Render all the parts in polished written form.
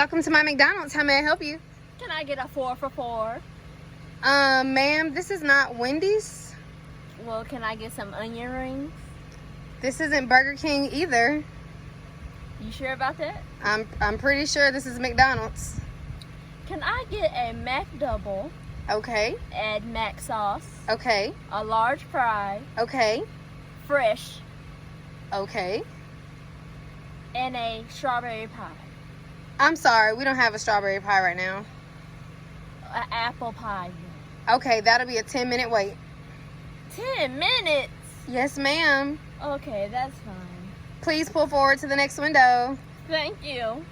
Welcome to my McDonald's. How may I help you? Can I get a 4 for $4? Ma'am, this is not Wendy's. Well, can I get some onion rings? This isn't Burger King either. You sure about that? I'm pretty sure this is McDonald's. Can I get a Mac double? Okay. Add Mac sauce. Okay. A large fry. Okay. Fresh. Okay. And a strawberry pie. I'm sorry, we don't have a strawberry pie right now. An apple pie. Okay, that'll be a 10-minute wait. 10 minutes? Yes, ma'am. Okay, that's fine. Please pull forward to the next window. Thank you.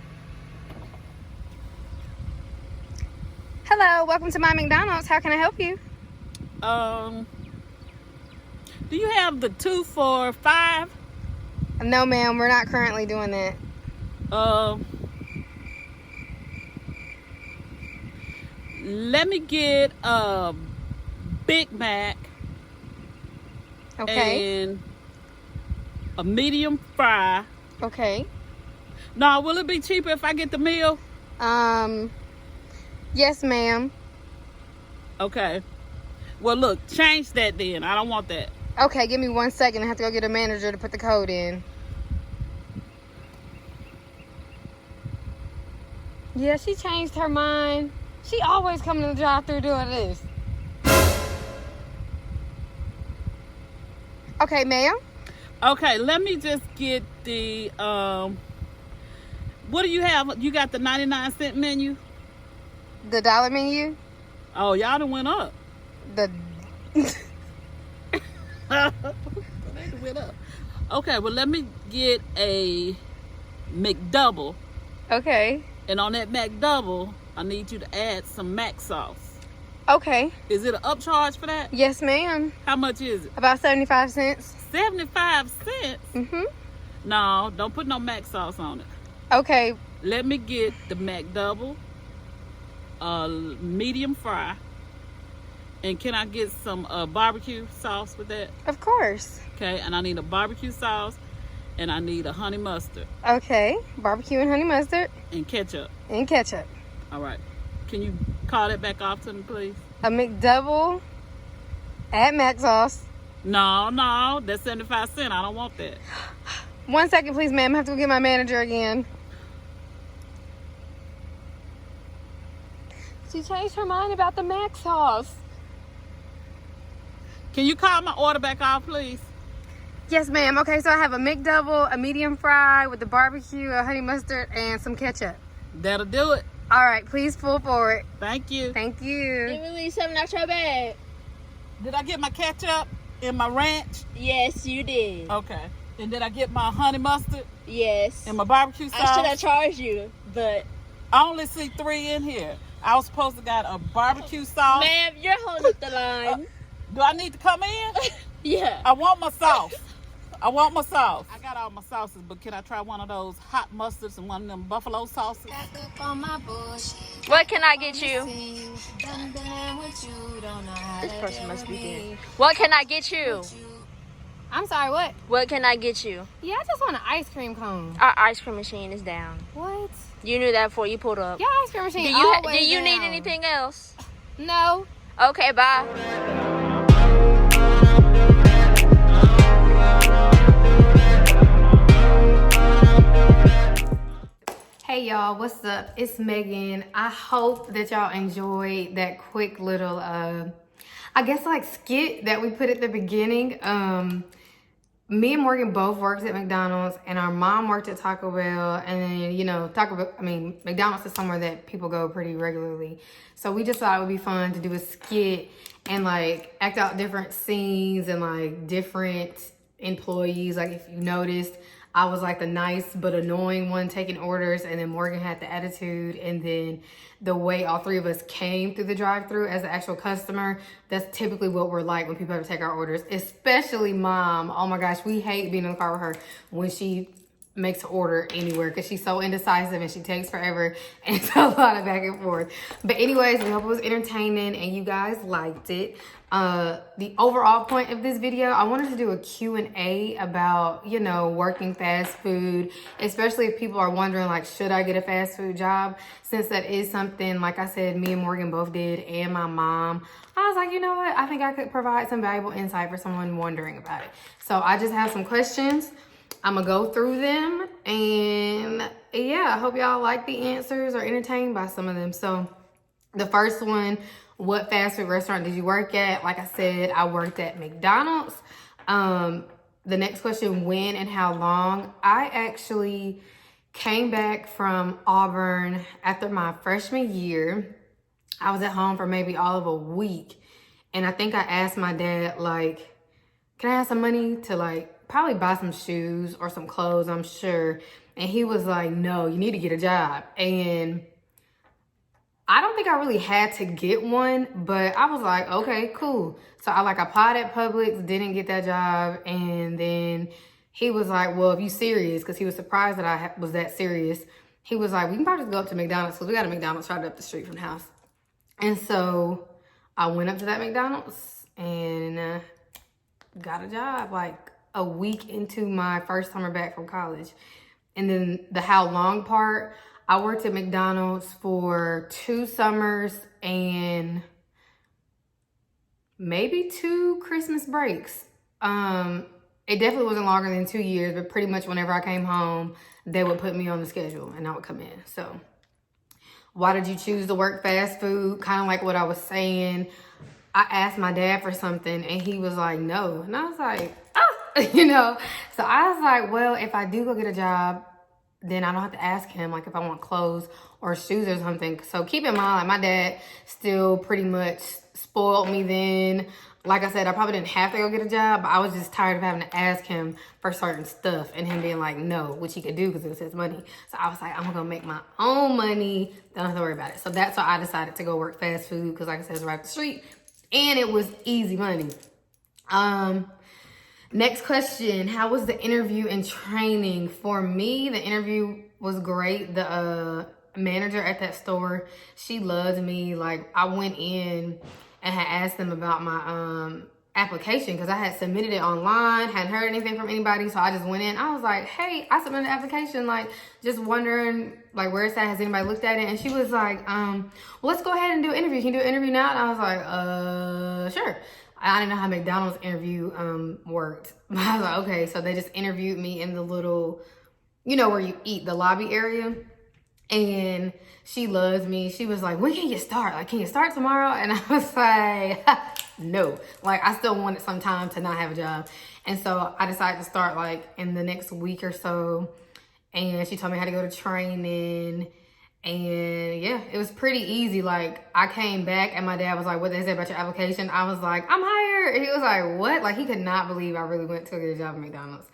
Hello, welcome to my McDonald's. How can I help you? Do you have the 2 for $5? No, ma'am, we're not currently doing that. Let me get a Big Mac. Okay. And a medium fry. Okay. No, will it be cheaper if I get the meal? Yes, ma'am. Okay. Well, look, change that then. I don't want that. Okay, give me 1 second. I have to go get a manager to put the code in. Yeah, she changed her mind. She always coming to the drive-thru doing this. Okay, ma'am. Okay, let me just get the, what do you have? You got the 99-cent menu? The dollar menu? Oh, y'all done went up. The... They done went up. Okay, well, let me get a McDouble. Okay. And on that McDouble, I need you to add some Mac sauce. Okay. Is it an upcharge for that? Yes, ma'am. How much is it? About 75 cents. 75 cents? Mm-hmm. No, don't put no Mac sauce on it. Okay. Let me get the McDouble, medium fry, and can I get some barbecue sauce with that? Of course. Okay, and I need a barbecue sauce, and I need a honey mustard. Okay. Barbecue and honey mustard. And ketchup. And ketchup. All right. Can you call that back off to me, please? A McDouble. Add mac sauce. No, that's 75 cents. I don't want that. 1 second, please, ma'am. I have to go get my manager again. She changed her mind about the mac sauce. Can you call my order back off, please? Yes, ma'am. Okay, so I have a McDouble, a medium fry with the barbecue, a honey mustard, and some ketchup. That'll do it. All right, please pull forward. Thank you. Thank you. Did we leave something out your bag? Did I get my ketchup and my ranch? Yes, you did. Okay. And did I get my honey mustard Yes. and my barbecue sauce? I should have charged you, but... I only see 3 in here. I was supposed to got a barbecue sauce. Ma'am, you're holding up the line. Do I need to come in? Yeah. I want my sauce. I want my sauce. I got all my sauces, but can I try one of those hot mustards and one of them buffalo sauces? What can I get you? This person must be dead. What can I get you? I'm sorry, what? What can I get you? Yeah, I just want an ice cream cone. Our ice cream machine is down. What? You knew that before you pulled up. Your ice cream machine Do you always do you need down. anything else? No. Okay, bye. Hey y'all, what's up? It's Megan. I hope that y'all enjoyed that quick little I guess like skit that we put at the beginning. Me and Morgan both worked at McDonald's and our mom worked at Taco Bell, and then, you know, McDonald's is somewhere that people go pretty regularly. So we just thought it would be fun to do a skit and like act out different scenes and like different employees. Like if you noticed, I was like the nice but annoying one taking orders, and then Morgan had the attitude, and then the way all 3 of us came through the drive-thru as the actual customer, that's typically what we're like when people have to take our orders, especially Mom. Oh my gosh, we hate being in the car with her when she makes her order anywhere because she's so indecisive and she takes forever and it's a lot of back and forth. But anyways, we hope it was entertaining and you guys liked it. The overall point of this video, I wanted to do a Q&A about, you know, working fast food, especially if people are wondering, like, should I get a fast food job? Since that is something, like I said, me and Morgan both did, and my mom. I was like, you know what? I think I could provide some valuable insight for someone wondering about it. So I just have some questions. I'm gonna go through them, and yeah, I hope y'all like the answers or entertained by some of them. So the first one, what fast food restaurant did you work at? Like I said, I worked at McDonald's. The next question, when and how long? I actually came back from Auburn after my freshman year. I was at home for maybe all of a week. And I think I asked my dad, like, can I have some money to, like, probably buy some shoes or some clothes, I'm sure. And he was like, no, you need to get a job. And I don't think I really had to get one, but I was like, okay, cool. So I applied at Publix, didn't get that job. And then he was like, well, if you serious, because he was surprised that I was that serious. He was like, we can probably just go up to McDonald's because we got a McDonald's right up the street from the house. And so I went up to that McDonald's and got a job like a week into my first summer back from college. And then the how long part, I worked at McDonald's for 2 summers and maybe 2 Christmas breaks. It definitely wasn't longer than 2 years, but pretty much whenever I came home, they would put me on the schedule and I would come in. So why did you choose to work fast food? Kind of like what I was saying. I asked my dad for something and he was like, no. And I was like, you know. So I was like, well, if I do go get a job, then I don't have to ask him, like, if I want clothes or shoes or something. So keep in mind, like, my dad still pretty much spoiled me then. Like I said, I probably didn't have to go get a job, but I was just tired of having to ask him for certain stuff and him being like, no, which he could do because it was his money. So I was like, I'm gonna make my own money. Don't have to worry about it. So that's why I decided to go work fast food because, like I said, it's right up the street and it was easy money. Next question, how was the interview and training? For me, the interview was great. The manager at that store, she loved me. Like, I went in and had asked them about my application because I had submitted it online, hadn't heard anything from anybody. So I just went in. I was like, hey, I submitted an application, like, just wondering, like, where it's at. Has anybody looked at it? And she was like, well, let's go ahead and do an interview. Can you do an interview now? And I was like, sure. I didn't know how McDonald's interview worked. I was like, okay. So they just interviewed me in the little, you know, where you eat, the lobby area. And she loves me. She was like, when can you start? Like, can you start tomorrow? And I was like, no. Like, I still wanted some time to not have a job. And so I decided to start, like, in the next week or so. And she told me how to go to training. And yeah, it was pretty easy. Like, I came back and my dad was like, what they say about your application? I was like, I'm hired. And he was like, what? Like, he could not believe I really went to get a job at McDonald's.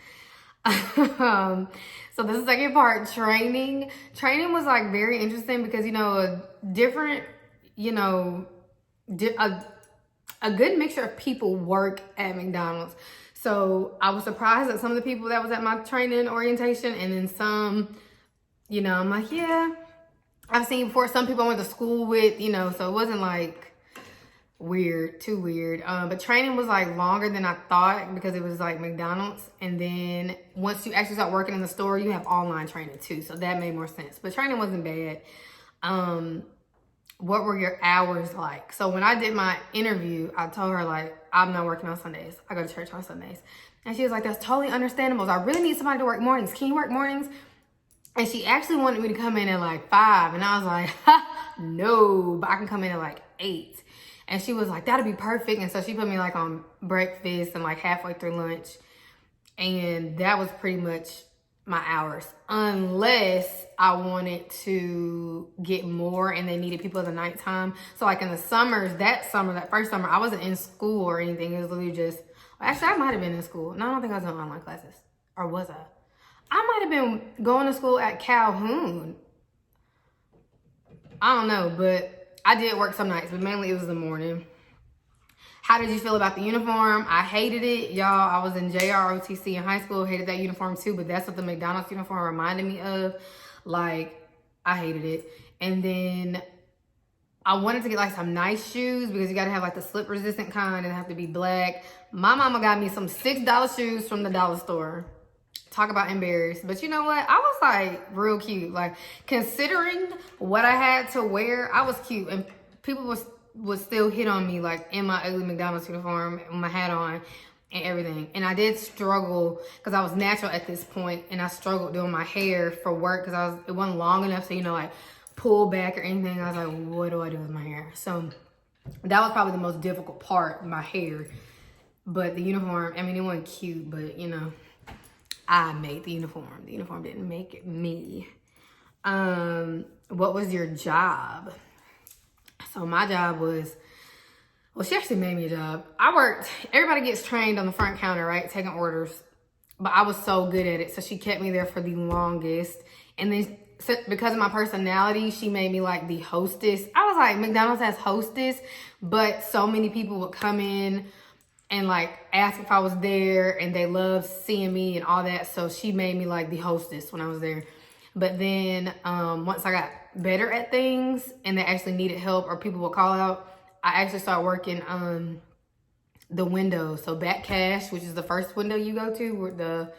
So this is the second part, training. Training was like very interesting because, you know, a different, you know, a good mixture of people work at McDonald's. So I was surprised at some of the people that was at my training orientation, and then some, you know, I'm like, yeah, I've seen before. Some people I went to school with, you know, so it wasn't like weird, too weird. But training was like longer than I thought because it was like McDonald's. And then once you actually start working in the store, you have online training too. So that made more sense. But training wasn't bad. What were your hours like? So when I did my interview, I told her, like, I'm not working on Sundays. I go to church on Sundays. And she was like, that's totally understandable. So I really need somebody to work mornings. Can you work mornings? And she actually wanted me to come in at like 5. And I was like, no, but I can come in at like 8. And she was like, that'll be perfect. And so she put me like on breakfast and like halfway through lunch. And that was pretty much my hours. Unless I wanted to get more and they needed people at the nighttime. So like in the summers, that first summer, I wasn't in school or anything. It was literally just, actually I might have been in school. No, I don't think I was in online classes. Or was I? I might have been going to school at Calhoun. I don't know, but I did work some nights, but mainly it was the morning. How did you feel about the uniform? I hated it. Y'all, I was in JROTC in high school, hated that uniform too, but that's what the McDonald's uniform reminded me of. Like, I hated it. And then I wanted to get like some nice shoes because you gotta have like the slip resistant kind and have to be black. My mama got me some $6 shoes from the dollar store. Talk about embarrassed. But you know what? I was like real cute. Like, considering what I had to wear, I was cute. And people would still hit on me like in my ugly McDonald's uniform with my hat on and everything. And I did struggle because I was natural at this point, and I struggled doing my hair for work because it wasn't long enough to, you know, like pull back or anything. I was like, what do I do with my hair? So that was probably the most difficult part, my hair. But the uniform, I mean, it wasn't cute, but you know, I made the uniform. The uniform didn't make me. What was your job? So my job was, well, she actually made me a job. I worked, everybody gets trained on the front counter, right? Taking orders. But I was so good at it. So she kept me there for the longest. And then because of my personality, she made me like the hostess. I was like, McDonald's has hostess, but so many people would come in and like ask if I was there, and they loved seeing me and all that. So she made me like the hostess when I was there. But then once I got better at things and they actually needed help or people would call out, I actually started working the window. So back cash, which is the first window you go to, where the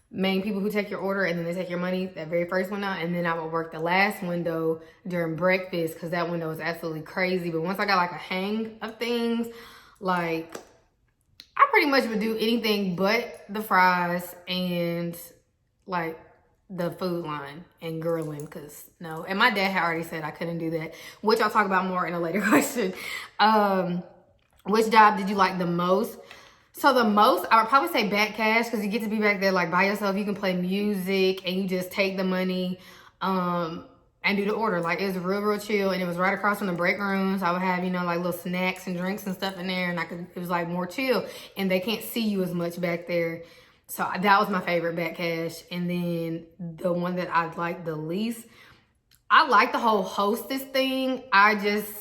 main people who take your order and then they take your money, that very first window. And then I would work the last window during breakfast because that window was absolutely crazy. But once I got like a hang of things, like I pretty much would do anything but the fries and like the food line and grilling, because no. And my dad had already said I couldn't do that, which I'll talk about more in a later question. Which job did you like the most? So the most, I would probably say back cash, because you get to be back there like by yourself. You can play music and you just take the money and do the order. Like, it was real chill, and it was right across from the break rooms. I would have, you know, like little snacks and drinks and stuff in there, and it was like more chill, and they can't see you as much back there. So that was my favorite, back cash. And then the one that I liked the least, I like the whole hostess thing. I just,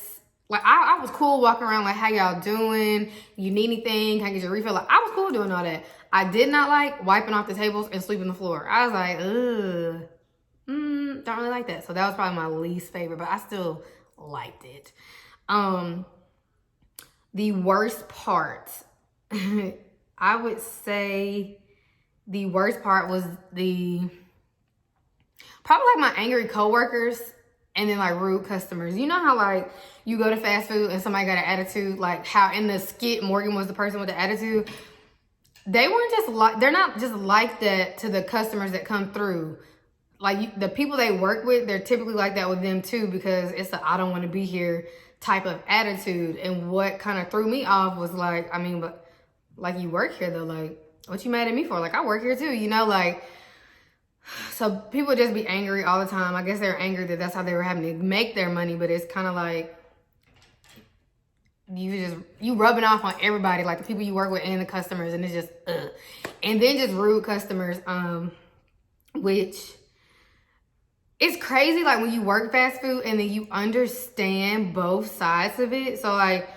like, I was cool walking around like, how y'all doing? You need anything? Can I get your refill? Like, I was cool doing all that. I did not like wiping off the tables and sweeping the floor. I was like, ugh, don't really like that. So that was probably my least favorite, but I still liked it. The worst part, I would say the worst part was probably like my angry coworkers and then like rude customers. You know how like you go to fast food and somebody got an attitude, like how in the skit Morgan was the person with the attitude. They weren't just like, they're not just like that to the customers that come through. Like the people they work with, they're typically like that with them too, because it's the I don't want to be here type of attitude. And what kind of threw me off was like, I mean, but like, you work here though, like what you mad at me for? Like, I work here too, you know, like, so people just be angry all the time. I guess they're angry that that's how they were having to make their money, but it's kind of like you rubbing off on everybody, like the people you work with and the customers, and it's just and then just rude customers, which it's crazy, like when you work fast food and then you understand both sides of it. So like,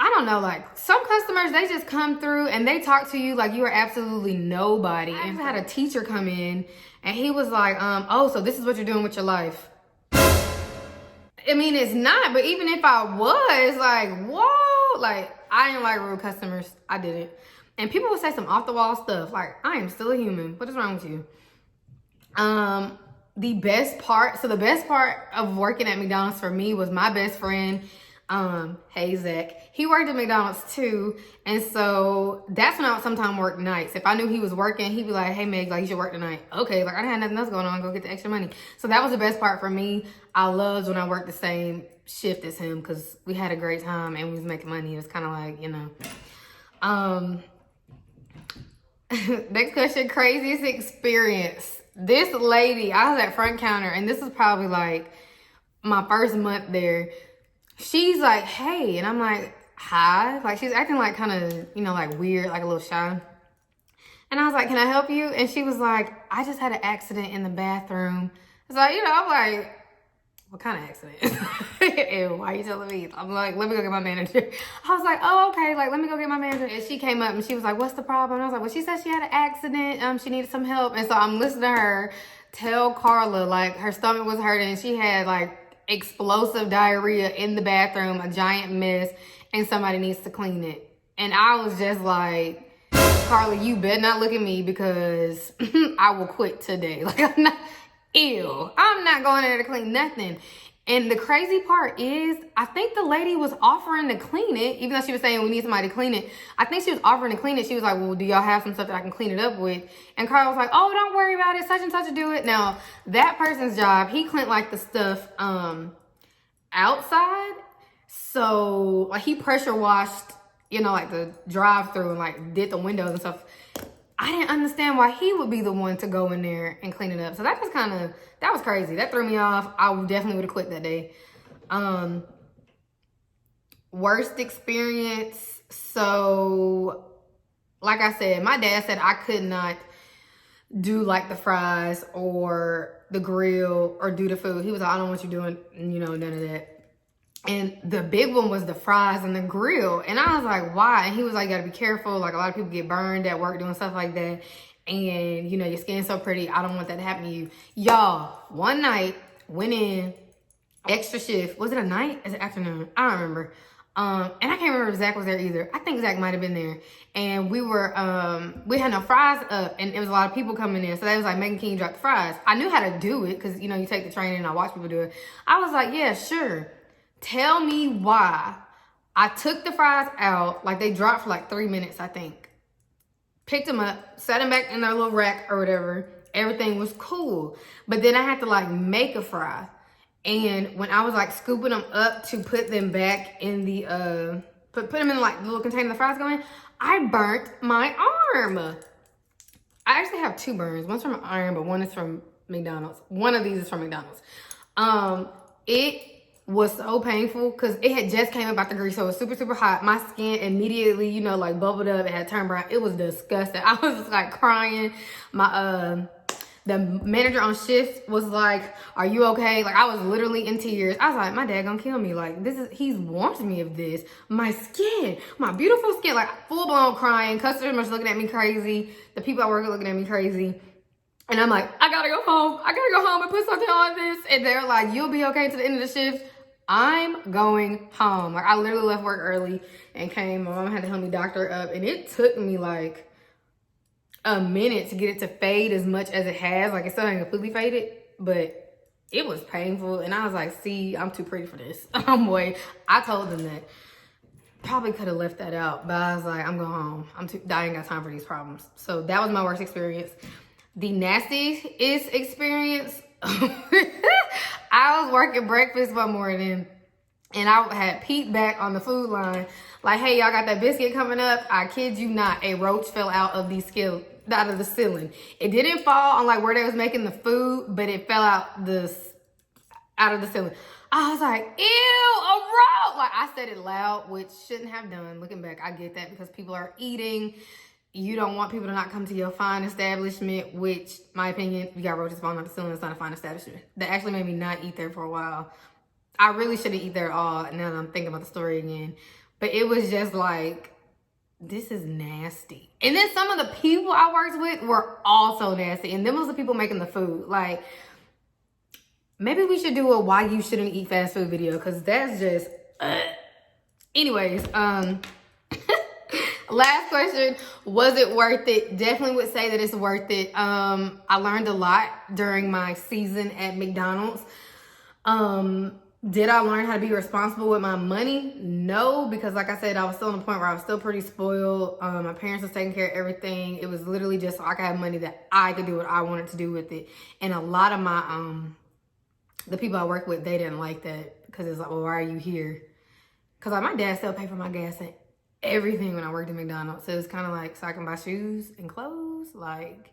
I don't know, like some customers, they just come through and they talk to you like you are absolutely nobody. And I had a teacher come in and he was like, oh, so this is what you're doing with your life. I mean, it's not, but even if I was, like, whoa, like, I didn't like rude customers. I didn't. And people would say some off the wall stuff, like, I am still a human. What is wrong with you? The best part of working at McDonald's for me was my best friend, hey Zach. He worked at McDonald's too, and so that's when I would sometimes work nights. If I knew he was working, he'd be like, hey Meg, like, you should work tonight. Okay, like I didn't have nothing else going on, go get the extra money. So that was the best part for me. I loved when I worked the same shift as him, because we had a great time and we was making money. It was kind of like, you know. Next question, craziest experience. This lady, I was at front counter, and this was probably like my first month there. She's like, hey, and I'm like, hi. Like, she's acting like kind of, you know, like weird, like a little shy. And I was like, can I help you? And she was like, I just had an accident in the bathroom. So, you know, I'm like, what kind of accident? And why are you telling me? I'm like, let me go get my manager. I was like, oh, okay, like, let me go get my manager. And she came up and she was like, what's the problem? And I was like, well, she said she had an accident. She needed some help. And so I'm listening to her tell Carla, like, her stomach was hurting. She had, like, explosive diarrhea in the bathroom, a giant mess, and somebody needs to clean it. And I was just like, Carla, you better not look at me because I will quit today. Like, I'm not, ew, I'm not going there to clean nothing. And the crazy part is, I think the lady was offering to clean it, even though she was saying we need somebody to clean it. I think she was offering to clean it. She was like, well, do y'all have some stuff that I can clean it up with? And Carla was like, oh, don't worry about it. Such and such to do it. Now, that person's job, he cleaned like the stuff outside. So, like, he pressure washed, you know, like the drive-through and like did the windows and stuff. I didn't understand why he would be the one to go in there and clean it up. So that was that was crazy. That threw me off. I definitely would have quit that day. Worst experience. So, like I said, my dad said I could not do like the fries or the grill or do the food. He was like, I don't want you doing, you know, none of that. And the big one was the fries and the grill. And I was like, why? And he was like, you gotta be careful. Like, a lot of people get burned at work doing stuff like that. And, you know, your skin's so pretty. I don't want that to happen to you. Y'all, one night, went in, extra shift. Was it a night? Is it afternoon? I don't remember. And I can't remember if Zach was there either. I think Zach might have been there. And we had no fries up, and it was a lot of people coming in. So they was like, Megan, can you drop the fries? I knew how to do it because, you know, you take the training and I watch people do it. I was like, yeah, sure. Tell me why. I took the fries out, like they dropped for like 3 minutes, I think. Picked them up, set them back in their little rack or whatever. Everything was cool. But then I had to like make a fry. And when I was like scooping them up to put them back in the, put them in like the little container the fries go in, I burnt my arm. I actually have 2 burns. One's from an iron, but one is from McDonald's. One of these is from McDonald's. It was so painful because it had just came up out the grease, so it was super, super hot. My skin immediately, you know, like bubbled up. It had turned brown. It was disgusting. I was just like crying. My the manager on shift was like, are you okay? Like, I was literally in tears. I was like, my dad gonna kill me. Like, he's warned me of this. My skin, my beautiful skin, like full blown crying. Customers looking at me crazy. The people at work are looking at me crazy. And I'm like, I gotta go home. I gotta go home and put something on this. And they're like, you'll be okay to the end of the shift. I'm going home. Like, I literally left work early and came. My mom had to help me doctor up. And it took me like a minute to get it to fade as much as it has. Like, it still ain't completely faded, but it was painful. And I was like, see, I'm too pretty for this. I told them that. Probably could have left that out, but I was like, I'm going home. I ain't got time for these problems. So that was my worst experience. The nastiest experience, I was working breakfast one morning and I had peeked back on the food line. Like, hey, y'all got that biscuit coming up? I kid you not, a roach fell out of the ceiling. It didn't fall on like where they was making the food, but it fell out of the ceiling. I was like, ew, a roach. Like, I said it loud, which shouldn't have done. Looking back, I get that because people are eating. You don't want people to not come to your fine establishment, which, my opinion, you got roaches falling off the ceiling, it's not a fine establishment. That actually made me not eat there for a while. I really shouldn't eat there at all, now that I'm thinking about the story again. But it was just like, this is nasty. And then some of the people I worked with were also nasty. And them was the people making the food. Like, maybe we should do a why you shouldn't eat fast food video, because that's just, Anyways, last question, was it worth it? Definitely would say that it's worth it. I learned a lot during my season at McDonald's. Did I learn how to be responsible with my money? No, because like I said, I was still in the point where I was still pretty spoiled. My parents was taking care of everything. It was literally just so I could have money that I could do what I wanted to do with it. And a lot of my, the people I work with, they didn't like that because it's like, well, why are you here? Because like my dad still paid for my gas and everything when I worked at McDonald's. So it's kind of like, so I can buy shoes and clothes, like.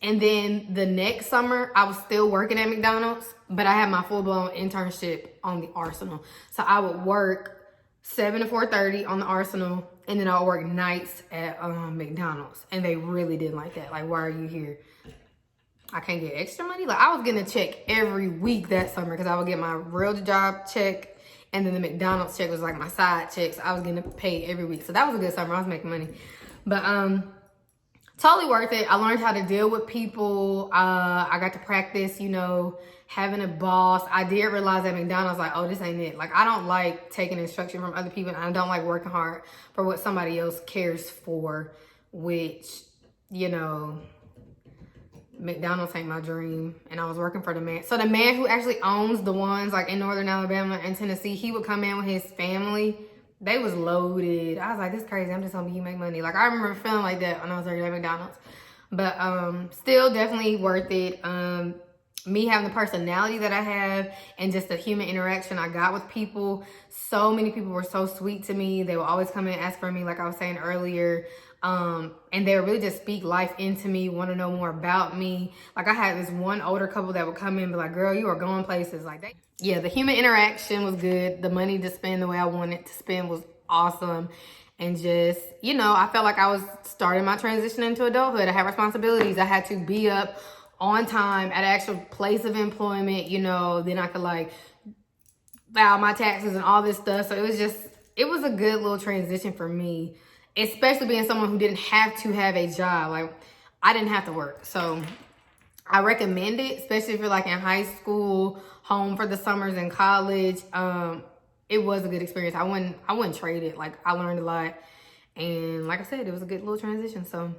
And then the next summer, I was still working at McDonald's, but I had my full-blown internship on the Arsenal. So I would work 7 to 4:30 on the Arsenal, and then I would work nights at McDonald's. And they really didn't like that. Like, why are you here? I can't get extra money. Like, I was getting a check every week that summer because I would get my real job check, and then the McDonald's check was like my side check. So I was getting paid every week. So that was a good summer. I was making money. But totally worth it. I learned how to deal with people. I got to practice, you know, having a boss. I did realize at McDonald's, like, oh, this ain't it. Like, I don't like taking instruction from other people, and I don't like working hard for what somebody else cares for, which, you know, McDonald's ain't my dream. And I was working for the man. So the man who actually owns the ones like in Northern Alabama and Tennessee, he would come in with his family. They was loaded. I was like, this is crazy. I'm just hoping you make money. Like, I remember feeling like that when I was working at McDonald's. But still definitely worth it. Me having the personality that I have and just the human interaction I got with people. So many people were so sweet to me. They would always come in and ask for me, like I was saying earlier. And they would really just speak life into me, want to know more about me. Like, I had this one older couple that would come in and be like, girl, you are going places. Like, that. Yeah, the human interaction was good. The money to spend the way I wanted to spend was awesome. And just, you know, I felt like I was starting my transition into adulthood. I had responsibilities. I had to be up on time at an actual place of employment, you know. Then I could like file my taxes and all this stuff. So it was a good little transition for me, especially being someone who didn't have to have a job. Like, I didn't have to work. So I recommend it, especially if you're like in high school, home for the summers, and college. It was a good experience. I wouldn't trade it. Like, I learned a lot. And like I said, it was a good little transition. So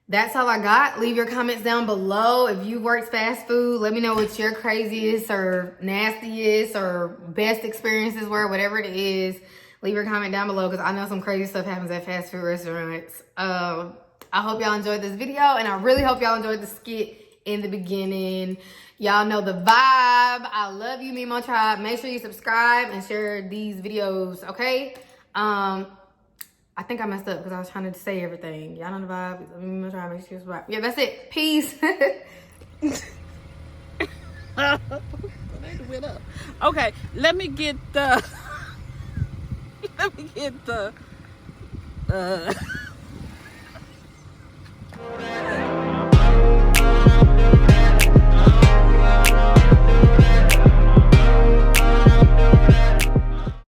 that's all I got. Leave your comments down below. If you worked fast food, let me know what your craziest or nastiest or best experiences were, whatever it is. Leave your comment down below because I know some crazy stuff happens at fast food restaurants. I hope y'all enjoyed this video, and I really hope y'all enjoyed the skit in the beginning. Y'all know the vibe. I love you, Mimo Tribe. Make sure you subscribe and share these videos, okay? I think I messed up because I was trying to say everything. Y'all know the vibe. Mimo Tribe, make sure you subscribe. Yeah, that's it. Peace. Okay, let me get the